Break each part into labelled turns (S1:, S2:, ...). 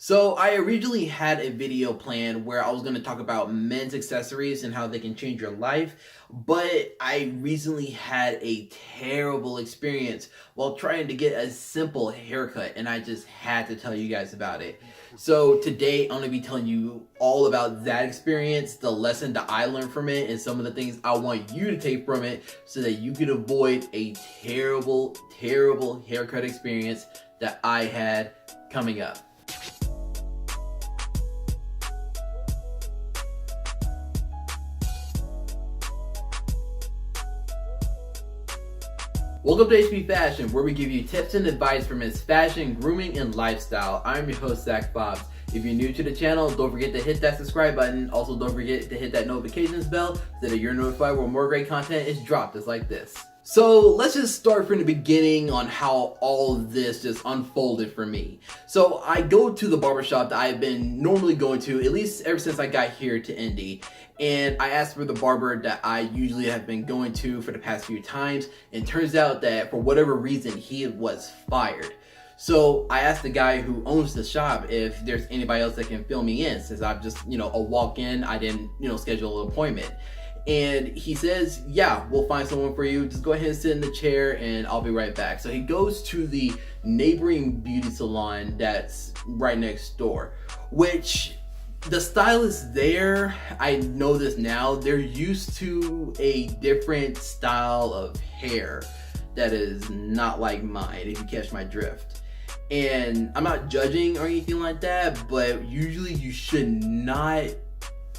S1: So I originally had a video planned where I was going to talk about men's accessories and how they can change your life, but I recently had a terrible experience while trying to get a simple haircut, and I just had to tell you guys about it. So today I'm going to be telling you all about that experience, the lesson that I learned from it, and some of the things I want you to take from it so that you can avoid a terrible, terrible haircut experience that I had coming up. Welcome to HP Fashion, where we give you tips and advice from its fashion, grooming, and lifestyle. I'm your host, Zach Fobbs. If you're new to the channel, don't forget to hit that subscribe button. Also, don't forget to hit that notifications bell so that you're notified when more great content is dropped just like this. So let's just start from the beginning on how all of this just unfolded for me. So I go to the barbershop that I've been normally going to, at least ever since I got here to Indy. And I asked for the barber that I usually have been going to for the past few times. And turns out that for whatever reason, he was fired. So I asked the guy who owns the shop if there's anybody else that can fill me in, since I'm just, a walk-in. I didn't, schedule an appointment. And he says, yeah, we'll find someone for you. Just go ahead and sit in the chair and I'll be right back. So he goes to the neighboring beauty salon that's right next door, which the stylists there, I know this now, they're used to a different style of hair that is not like mine, if you catch my drift. And I'm not judging or anything like that, but usually you should not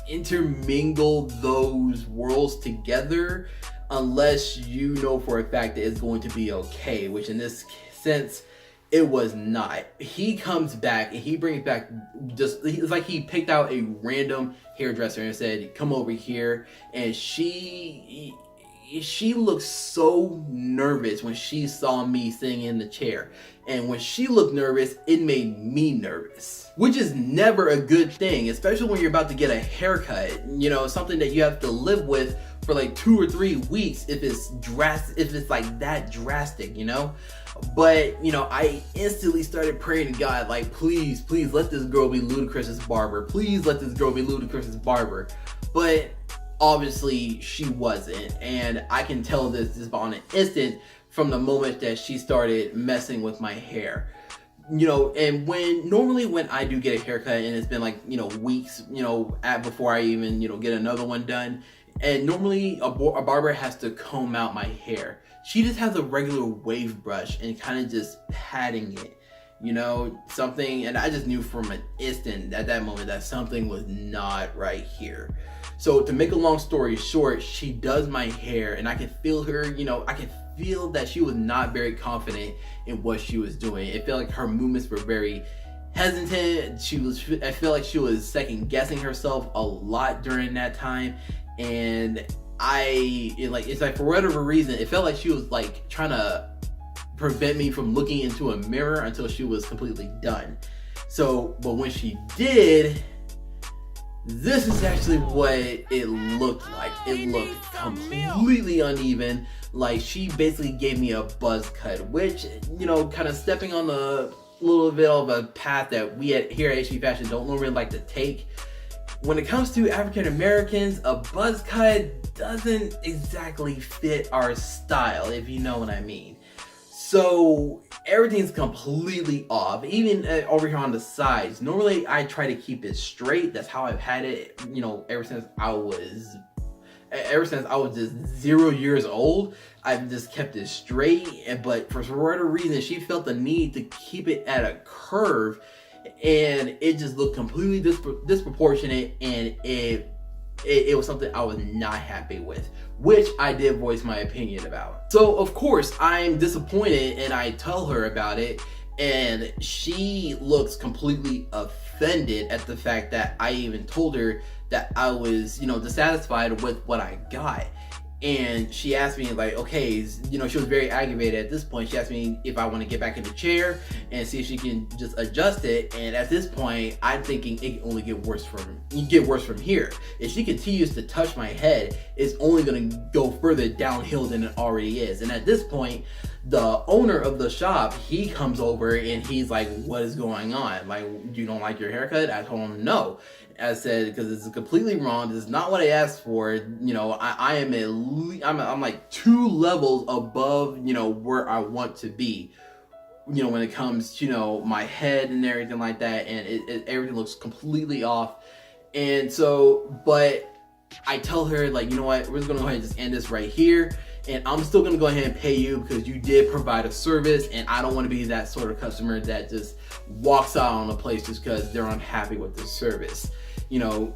S1: intermingle those worlds together unless you know for a fact that it's going to be okay, which in this sense it was not. He comes back and he brings back it's like he picked out a random hairdresser and said, come over here. And she looked so nervous when she saw me sitting in the chair. And when she looked nervous, it made me nervous, which is never a good thing, especially when you're about to get a haircut, something that you have to live with for like 2 or 3 weeks if it's like that drastic, But, I instantly started praying to God, like, please let this girl be Ludacris's barber. Please let this girl be Ludacris's barber. But obviously she wasn't, and I can tell this just on an instant from the moment that she started messing with my hair. And when I do get a haircut and it's been like, weeks, before I even, get another one done, and normally a barber has to comb out my hair. She just has a regular wave brush and kind of just patting it, something, and I just knew from an instant at that moment that something was not right here. So to make a long story short, she does my hair and I can feel her, I can feel that she was not very confident in what she was doing. It felt like her movements were very hesitant. I feel like she was second guessing herself a lot during that time. And it's like for whatever reason, it felt like she was like trying to prevent me from looking into a mirror until she was completely done. So, but when she did, this is actually what it looked like. It looked completely uneven. Like she basically gave me a buzz cut, which, kind of stepping on a little bit of a path that we here at HP Fashion don't normally like to take. When it comes to African Americans, a buzz cut doesn't exactly fit our style, if you know what I mean. So everything's completely off, even over here on the sides. Normally I try to keep it straight. That's how I've had it, ever since I was just 0 years old. I've just kept it straight, but for whatever reason, she felt the need to keep it at a curve, and it just looked completely disproportionate, and it was something I was not happy with, which I did voice my opinion about. So of course I'm disappointed and I tell her about it, and she looks completely offended at the fact that I even told her that I was, dissatisfied with what I got. And she asked me, like, okay, she was very aggravated at this point. She asked me if I want to get back in the chair and see if she can just adjust it. And at this point, I'm thinking it can only get worse from here. If she continues to touch my head, it's only going to go further downhill than it already is. And at this point, the owner of the shop, he comes over and he's like, what is going on? Like, you don't like your haircut? I told him no. I said, because it's completely wrong. This is not what I asked for. You know, I am at least, I'm like 2 levels above, you know, where I want to be, you know, when it comes to, you know, my head and everything like that. And everything looks completely off. And so, but I tell her, like, you know what, we're just gonna go ahead and just end this right here. And I'm still gonna go ahead and pay you because you did provide a service, and I don't want to be that sort of customer that just walks out on a place just because they're unhappy with the service, you know.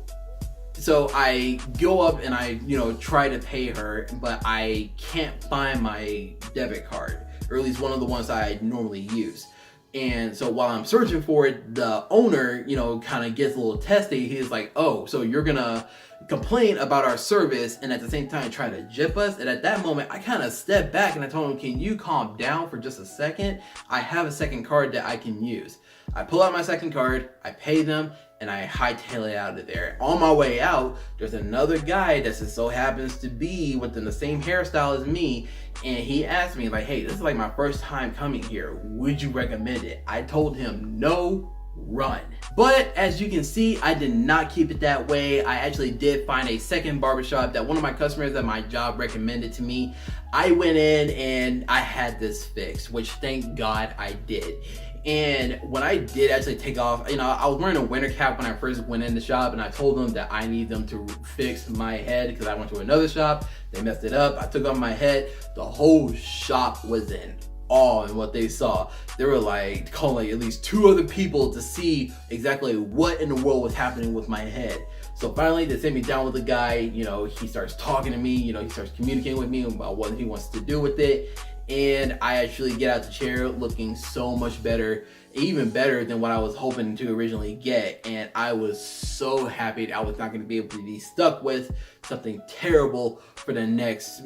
S1: So I go up and I, you know, try to pay her, but I can't find my debit card, or at least one of the ones I normally use. And so while I'm searching for it, the owner, you know, kind of gets a little testy. He's like, oh, so you're gonna complain about our service and at the same time try to gyp us? And at that moment, I kind of stepped back and I told him, can you calm down for just a second? I have a second card that I can use. I pull out my second card, I pay them, and I hightail it out of there. On my way out, there's another guy that just so happens to be within the same hairstyle as me, and he asked me, like, hey, this is like my first time coming here. Would you recommend it? I told him, no, run. But as you can see, I did not keep it that way. I actually did find a second barbershop that one of my customers at my job recommended to me. I went in and I had this fixed, which thank God I did. And when I did actually take off, you know, I was wearing a winter cap when I first went in the shop, and I told them that I need them to fix my head because I went to another shop. They messed it up. I took off my head. The whole shop was in awe in what they saw. They were like calling at least 2 other people to see exactly what in the world was happening with my head. So finally they sent me down with the guy. You know, he starts talking to me, you know, he starts communicating with me about what he wants to do with it. And I actually get out the chair looking so much better, even better than what I was hoping to originally get. And I was so happy that I was not going to be able to be stuck with something terrible for the next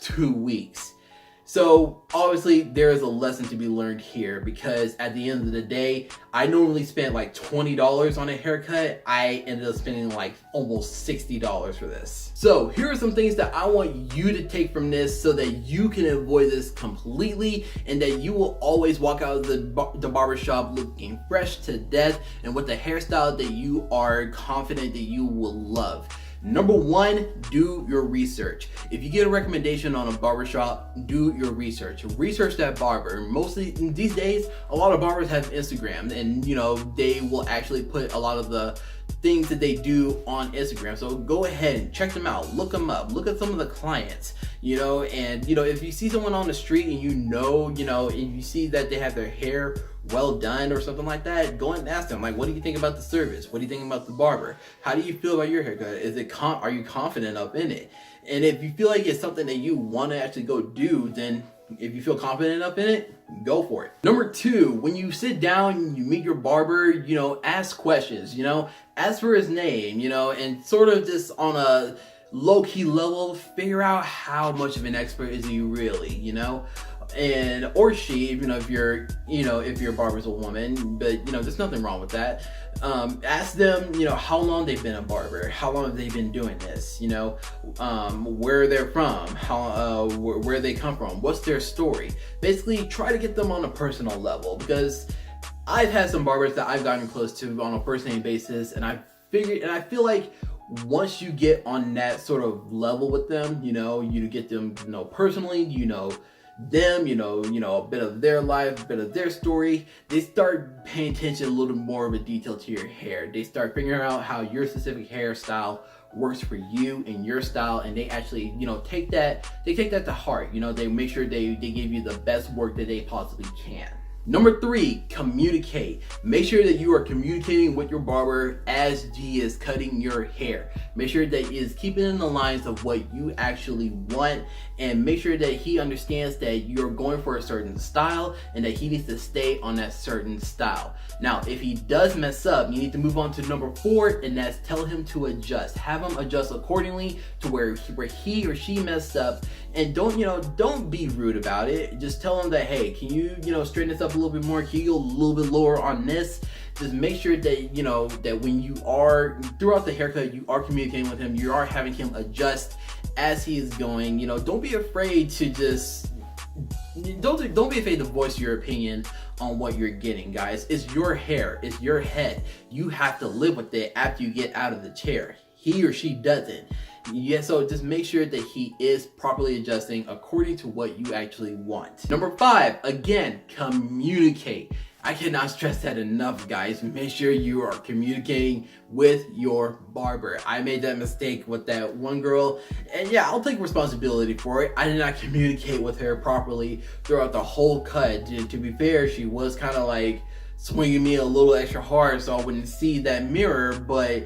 S1: 2 weeks. So obviously there is a lesson to be learned here, because at the end of the day, I normally spent like $20 on a haircut. I ended up spending like almost $60 for this. So here are some things that I want you to take from this so that you can avoid this completely, and that you will always walk out of the barbershop looking fresh to death and with the hairstyle that you are confident that you will love. Number 1, do your research. If you get a recommendation on a barbershop, do your research. Research that barber. Mostly these days, a lot of barbers have Instagram, and you know, they will actually put a lot of the things that they do on Instagram. So go ahead and check them out, look them up, look at some of the clients, you know. And you know, if you see someone on the street and you know, if you see that they have their hair well done or something like that, go and ask them, like, what do you think about the service? What do you think about the barber? How do you feel about your haircut? Are you confident up in it? And if you feel like it's something that you want to actually go do, then if you feel confident up in it, go for it. Number 2, when you sit down and you meet your barber, you know, ask questions, you know, ask for his name, you know, and sort of just on a low-key level, figure out how much of an expert is he really, you know. And or she, even if your barber's a woman, but you know, there's nothing wrong with that. Ask them, you know, how long they've been a barber, how long have they been doing this, you know, where they're from, where they come from, what's their story. Basically, try to get them on a personal level, because I've had some barbers that I've gotten close to on a first name basis, and I feel like once you get on that sort of level with them, you know, you get them to know personally, you know them, you know a bit of their life, a bit of their story, they start paying attention a little more of a detail to your hair. They start figuring out how your specific hairstyle works for you and your style, and they actually, you know, take that to heart. You know, they make sure they give you the best work that they possibly can. Number 3, communicate. Make sure that you are communicating with your barber as he is cutting your hair. Make sure that he is keeping in the lines of what you actually want, and make sure that he understands that you're going for a certain style and that he needs to stay on that certain style. Now, if he does mess up, you need to move on to number 4, and that's tell him to adjust. Have him adjust accordingly to where he or she messed up, and don't be rude about it. Just tell him that, hey, can you straighten this up a little bit more? Can you go a little bit lower on this? Just make sure that that when you are throughout the haircut, you are communicating with him, you are having him adjust as he is going. Don't be afraid to just don't be afraid to voice your opinion on what you're getting, guys. It's your hair, it's your head. You have to live with it after you get out of the chair. He or she doesn't. Yeah, so just make sure that he is properly adjusting according to what you actually want. Number 5, again, communicate. I cannot stress that enough, guys. Make sure you are communicating with your barber. I made that mistake with that one girl, and yeah, I'll take responsibility for it. I did not communicate with her properly throughout the whole cut. To be fair, she was kind of like swinging me a little extra hard so I wouldn't see that mirror, but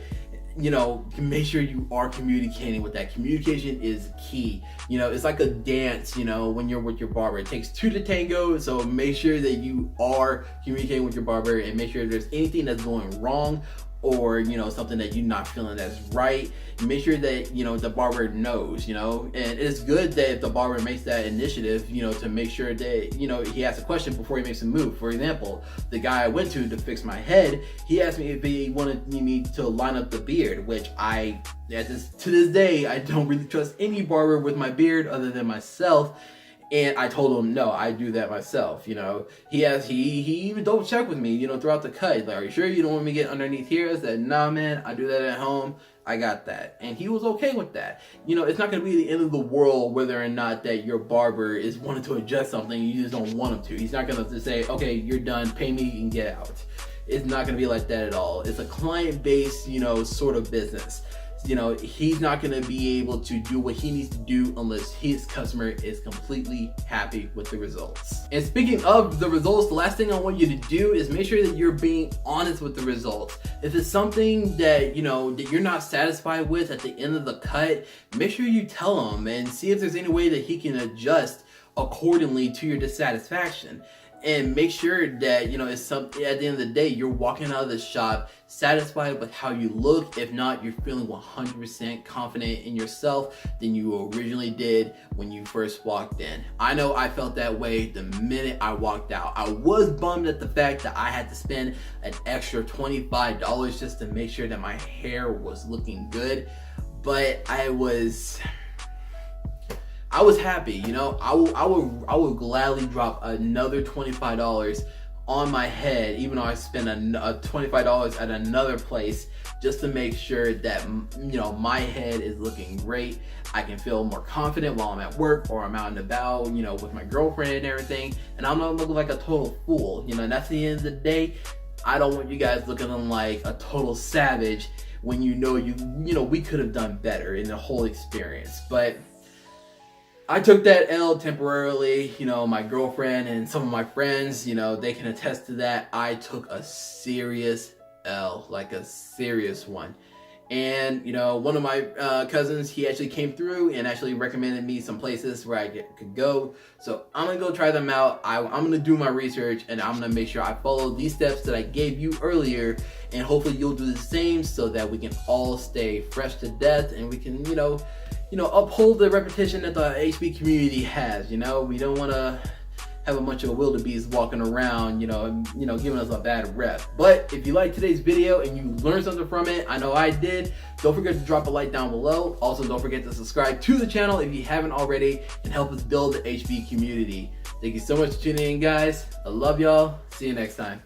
S1: you know, make sure you are communicating with that. Communication is key. You know, it's like a dance, you know, when you're with your barber. It takes 2 to tango, so make sure that you are communicating with your barber and make sure if there's anything that's going wrong or, you know, something that you're not feeling that's right, make sure that, you know, the barber knows, you know. And it's good that if the barber makes that initiative, you know, to make sure that, you know, he asks a question before he makes a move. For example, the guy I went to fix my head, he asked me if he wanted me to line up the beard, which to this day, I don't really trust any barber with my beard other than myself. And I told him, no, I do that myself, you know. He even double checked with me, you know, throughout the cut. Like, are you sure you don't want me to get underneath here? I said, nah, man, I do that at home. I got that. And he was okay with that. You know, it's not going to be the end of the world whether or not that your barber is wanting to adjust something. You just don't want him to. He's not going to say, okay, you're done, pay me and get out. It's not going to be like that at all. It's a client-based, you know, sort of business. You know, he's not going to be able to do what he needs to do unless his customer is completely happy with the results. And speaking of the results, the last thing I want you to do is make sure that you're being honest with the results. If it's something that, you know, that you're not satisfied with at the end of the cut, make sure you tell him and see if there's any way that he can adjust accordingly to your dissatisfaction. And make sure that, you know, it's something at the end of the day, you're walking out of the shop satisfied with how you look. If not, you're feeling 100% confident in yourself than you originally did when you first walked in. I know I felt that way the minute I walked out. I was bummed at the fact that I had to spend an extra $25 just to make sure that my hair was looking good, but I was happy, you know. I would gladly drop another $25 on my head, even though I spent a $25 at another place, just to make sure that, you know, my head is looking great. I can feel more confident while I'm at work or I'm out and about, you know, with my girlfriend and everything, and I'm not looking like a total fool, you know. And that's the end of the day. I don't want you guys looking like a total savage when you know we could have done better in the whole experience. But I took that L temporarily. You know, my girlfriend and some of my friends, you know, they can attest to that. I took a serious L, like a serious one. And, you know, one of my cousins, he actually came through and actually recommended me some places where I could go. So I'm going to go try them out. I'm going to do my research and I'm going to make sure I follow these steps that I gave you earlier. And hopefully you'll do the same so that we can all stay fresh to death and we can, you know, uphold the reputation that the HB community has. You know, we don't want to have a bunch of wildebeest walking around, you know, giving us a bad rep. But if you like today's video and you learned something from it, I know I did, don't forget to drop a like down below. Also, don't forget to subscribe to the channel if you haven't already and help us build the HB community. Thank you so much for tuning in, guys. I love y'all. See you next time.